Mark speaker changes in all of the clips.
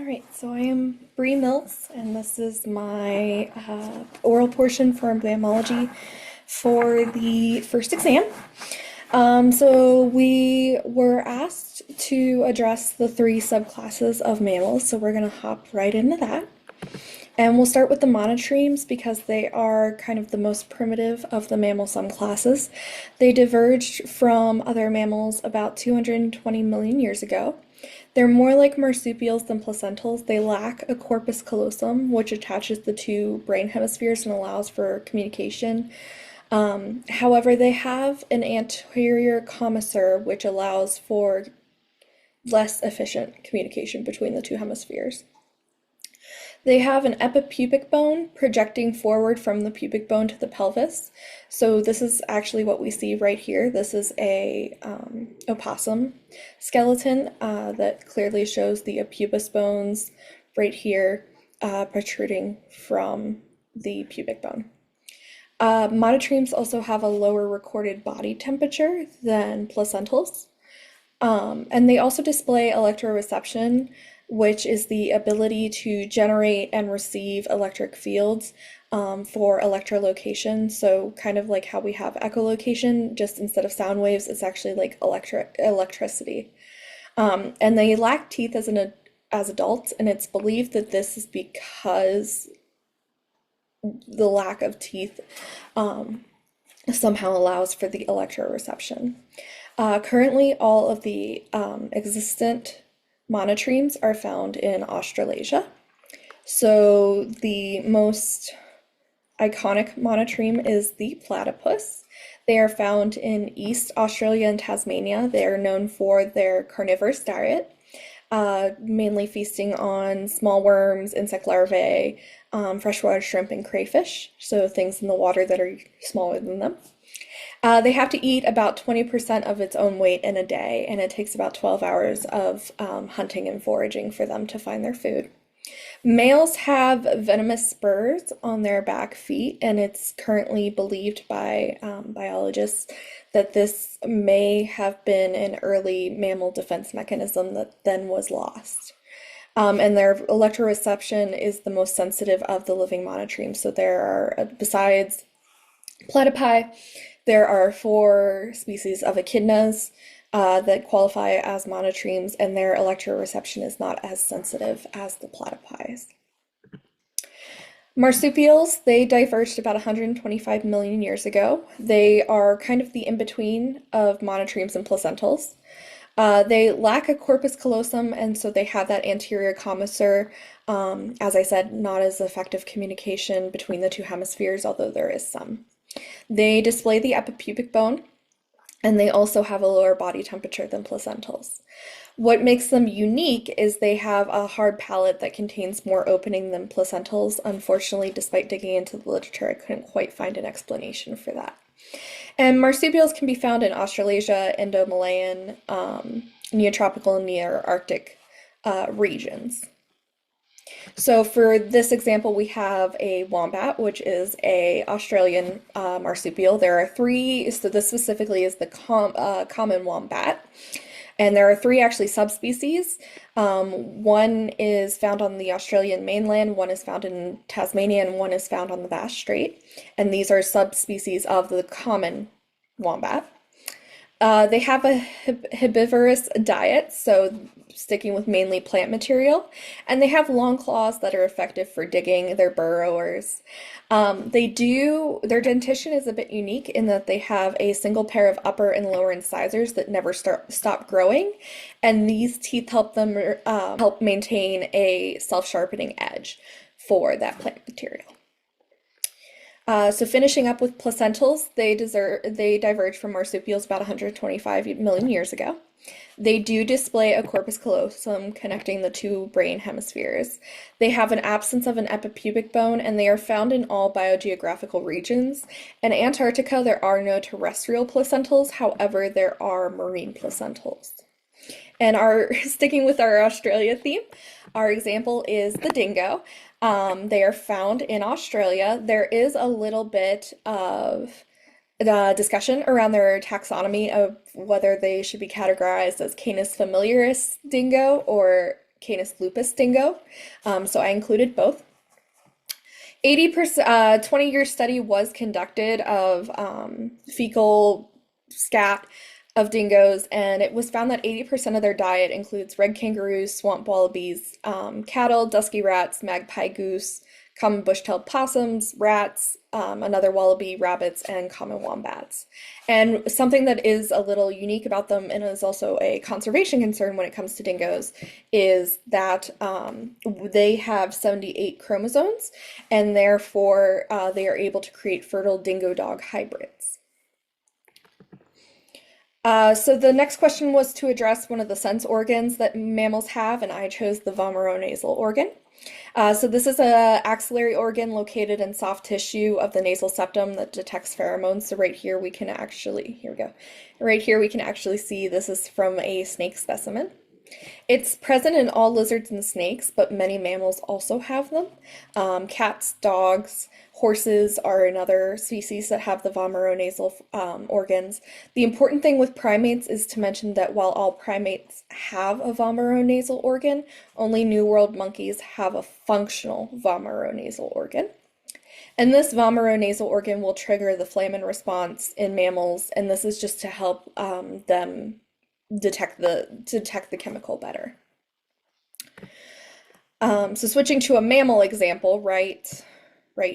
Speaker 1: All right, so I am Bree Mills, and this is my oral portion for mammalogy for the first exam. So we were asked to address the three subclasses of mammals, so we're going to hop right into that. And we'll start with the monotremes because they are kind of the most primitive of the mammal subclasses. They diverged from other mammals about 220 million years ago. They're more like marsupials than placentals. They lack a corpus callosum, which attaches the two brain hemispheres and allows for communication. However, they have an anterior commissure, which allows for less efficient communication between the two hemispheres. They have an epipubic bone projecting forward from the pubic bone to the pelvis. So this is actually what we see right here. This is a opossum skeleton that clearly shows the pubis bones right here protruding from the pubic bone. Monotremes also have a lower recorded body temperature than placentals. And they also display electroreception, which is the ability to generate and receive electric fields for electrolocation. So kind of like how we have echolocation, just instead of sound waves, it's actually like electricity. And they lack teeth as adults, and it's believed that this is because the lack of teeth somehow allows for the electroreception. Currently, all of the existent monotremes are found in Australasia. So the most iconic monotreme is the platypus. They are found in East Australia and Tasmania. They are known for their carnivorous diet, mainly feasting on small worms, insect larvae, freshwater shrimp, and crayfish, so things in the water that are smaller than them. They have to eat about 20% of its own weight in a day, and it takes about 12 hours of hunting and foraging for them to find their food. Males have venomous spurs on their back feet, and it's currently believed by biologists that this may have been an early mammal defense mechanism that then was lost. And their electroreception is the most sensitive of the living monotremes. So there are, besides platypi, there are 4 species of echidnas that qualify as monotremes, and their electroreception is not as sensitive as the platypi. Marsupials, they diverged about 125 million years ago. They are kind of the in-between of monotremes and placentals. They lack a corpus callosum, and so they have that anterior commissure. As I said, not as effective communication between the two hemispheres, although there is some. They display the epipubic bone, and they also have a lower body temperature than placentals. What makes them unique is they have a hard palate that contains more opening than placentals. Unfortunately, despite digging into the literature, I couldn't quite find an explanation for that. And marsupials can be found in Australasia, Indo-Malayan, Neotropical, and Nearctic regions. So for this example, we have a wombat, which is a Australian marsupial. There are 3, so this specifically is the common wombat. And there are 3 actually subspecies. One is found on the Australian mainland, one is found in Tasmania, and one is found on the Bass Strait. And these are subspecies of the common wombat. They have a herbivorous diet, so sticking with mainly plant material, and they have long claws that are effective for digging. They're burrowers. Their dentition is a bit unique in that they have a single pair of upper and lower incisors that never stop growing, and these teeth help them help maintain a self-sharpening edge for that plant material. So finishing up with placentals, they diverge from marsupials about 125 million years ago. They do display a corpus callosum connecting the two brain hemispheres. They have an absence of an epipubic bone, and they are found in all biogeographical regions. In Antarctica, there are no terrestrial placentals, however, there are marine placentals. And sticking with our Australia theme, our example is the dingo. They are found in Australia. There is a little bit of discussion around their taxonomy of whether they should be categorized as Canis familiaris dingo or Canis lupus dingo. So I included both. 80%, 20-year study was conducted of fecal scat of dingoes, and it was found that 80% of their diet includes red kangaroos, swamp wallabies, cattle, dusky rats, magpie goose, common bush-tailed possums, rats, another wallaby, rabbits, and common wombats. And something that is a little unique about them and is also a conservation concern when it comes to dingoes is that they have 78 chromosomes, and therefore they are able to create fertile dingo-dog hybrids. So the next question was to address one of the sense organs that mammals have, and I chose the vomeronasal organ. So this is a axillary organ located in soft tissue of the nasal septum that detects pheromones. So right here we can actually, here we go. Right here we can actually see this is from a snake specimen. It's present in all lizards and snakes, but many mammals also have them. Cats, dogs, horses are another species that have the vomeronasal organs. The important thing with primates is to mention that while all primates have a vomeronasal organ, only New World monkeys have a functional vomeronasal organ. And this vomeronasal organ will trigger the Flamen response in mammals, and this is just to help them detect the chemical better. So switching to a mammal example, right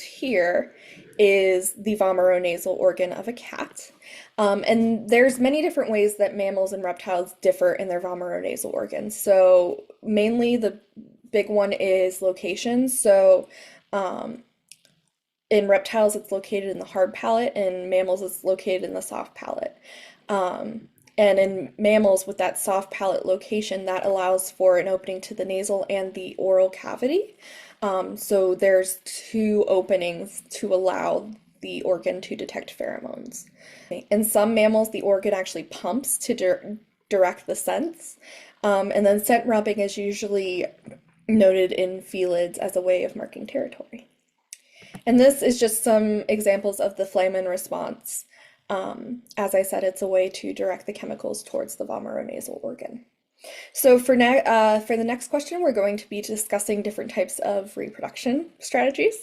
Speaker 1: here is the vomeronasal organ of a cat. And there's many different ways that mammals and reptiles differ in their vomeronasal organs. So mainly the big one is location. So in reptiles, it's located in the hard palate, and mammals, it's located in the soft palate. And in mammals with that soft palate location, that allows for an opening to the nasal and the oral cavity. So there's two openings to allow the organ to detect pheromones. In some mammals, the organ actually pumps to direct the scents. And then scent rubbing is usually noted in felids as a way of marking territory. And this is just some examples of the Flamen response. As I said, it's a way to direct the chemicals towards the vomeronasal organ. So for the next question, we're going to be discussing different types of reproduction strategies.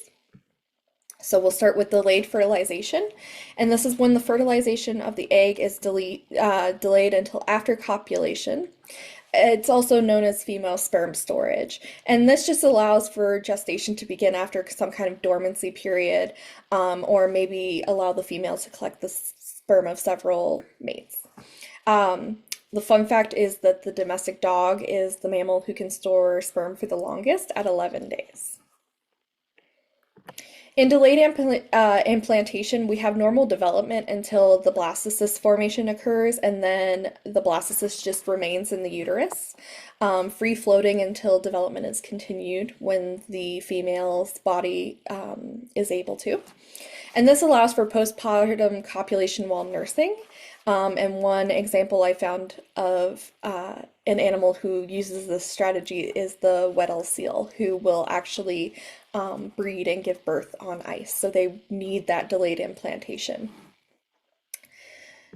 Speaker 1: So we'll start with delayed fertilization, and this is when the fertilization of the egg is delayed until after copulation. It's also known as female sperm storage, and this just allows for gestation to begin after some kind of dormancy period, or maybe allow the female to collect the sperm of several mates. The fun fact is that the domestic dog is the mammal who can store sperm for the longest at 11 days. In delayed implantation, we have normal development until the blastocyst formation occurs, and then the blastocyst just remains in the uterus, free floating until development is continued when the female's body is able to. And this allows for postpartum copulation while nursing. And one example I found of an animal who uses this strategy is the Weddell seal, who will actually breed and give birth on ice. So they need that delayed implantation.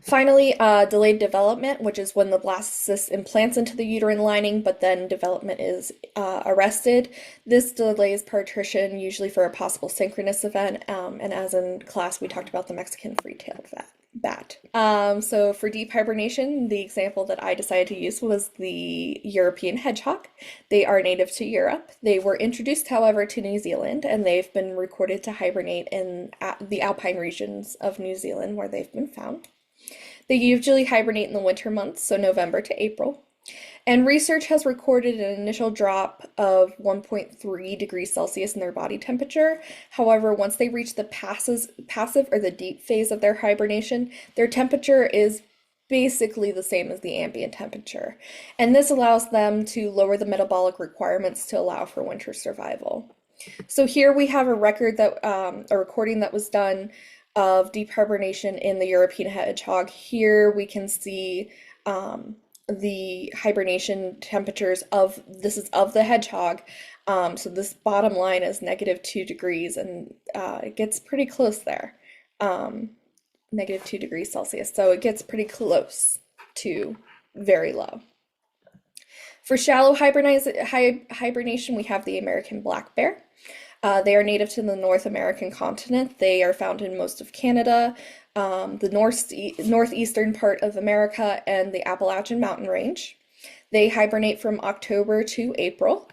Speaker 1: Finally, delayed development, which is when the blastocyst implants into the uterine lining, but then development is arrested. This delays partition, usually for a possible synchronous event, and as in class, we talked about the Mexican free-tailed bat. So for deep hibernation, the example that I decided to use was the European hedgehog. They are native to Europe. They were introduced, however, to New Zealand, and they've been recorded to hibernate in the alpine regions of New Zealand where they've been found. They usually hibernate in the winter months, so November to April. And research has recorded an initial drop of 1.3 degrees Celsius in their body temperature. However, once they reach the passive or the deep phase of their hibernation, their temperature is basically the same as the ambient temperature. And this allows them to lower the metabolic requirements to allow for winter survival. So here we have a recording that was done of deep hibernation in the European hedgehog. Here we can see the hibernation temperatures of the hedgehog. So this bottom line is -2 degrees, and it gets pretty close there. -2 degrees Celsius. So it gets pretty close to very low. For shallow hibernation, we have the American black bear. They are native to the North American continent. They are found in most of Canada, the northeastern part of America, and the Appalachian Mountain Range. They hibernate from October to April.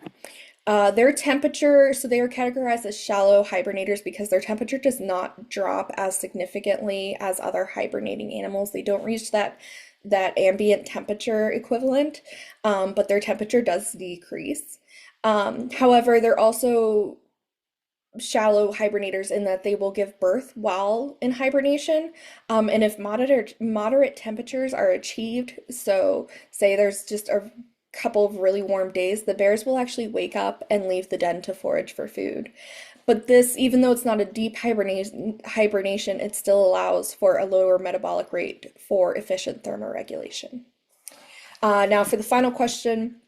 Speaker 1: Their temperature, so they are categorized as shallow hibernators because their temperature does not drop as significantly as other hibernating animals. They don't reach that ambient temperature equivalent, but their temperature does decrease. However, they're also shallow hibernators in that they will give birth while in hibernation. And if moderate temperatures are achieved, so say there's just a couple of really warm days, the bears will actually wake up and leave the den to forage for food. But this, even though it's not a deep hibernation, it still allows for a lower metabolic rate for efficient thermoregulation. Now, for the final question,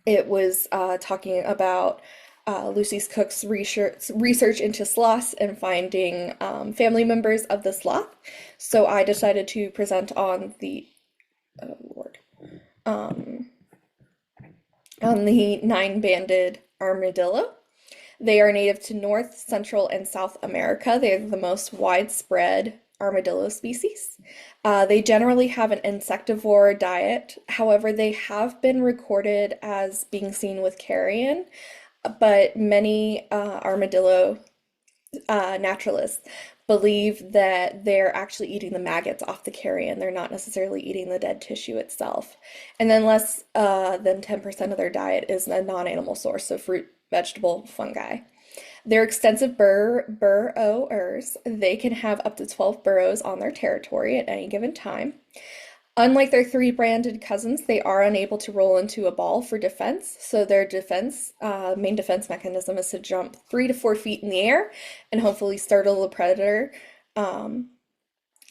Speaker 1: it was talking about Lucy Cook's research into sloths and finding family members of the sloth. So I decided to present on the, oh Lord, on the nine-banded armadillo. They are native to North, Central, and South America. They are the most widespread armadillo species. They generally have an insectivore diet. However, they have been recorded as being seen with carrion, but many armadillo naturalists believe that they're actually eating the maggots off the carrion. They're not necessarily eating the dead tissue itself. And then less than 10% of their diet is a non-animal source, so fruit, vegetable, fungi. They're extensive burrowers. They can have up to 12 burrows on their territory at any given time. Unlike their three-branded cousins, they are unable to roll into a ball for defense. So their main defense mechanism is to jump 3 to 4 feet in the air and hopefully startle the predator. And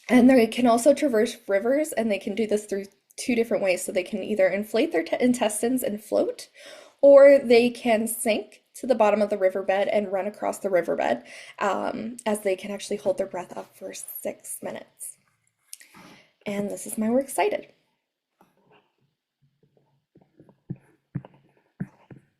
Speaker 1: they can also traverse rivers, and they can do this through two different ways. So they can either inflate their intestines and float, or they can sink to the bottom of the riverbed and run across the riverbed, as they can actually hold their breath up for 6 minutes. And this is my works cited.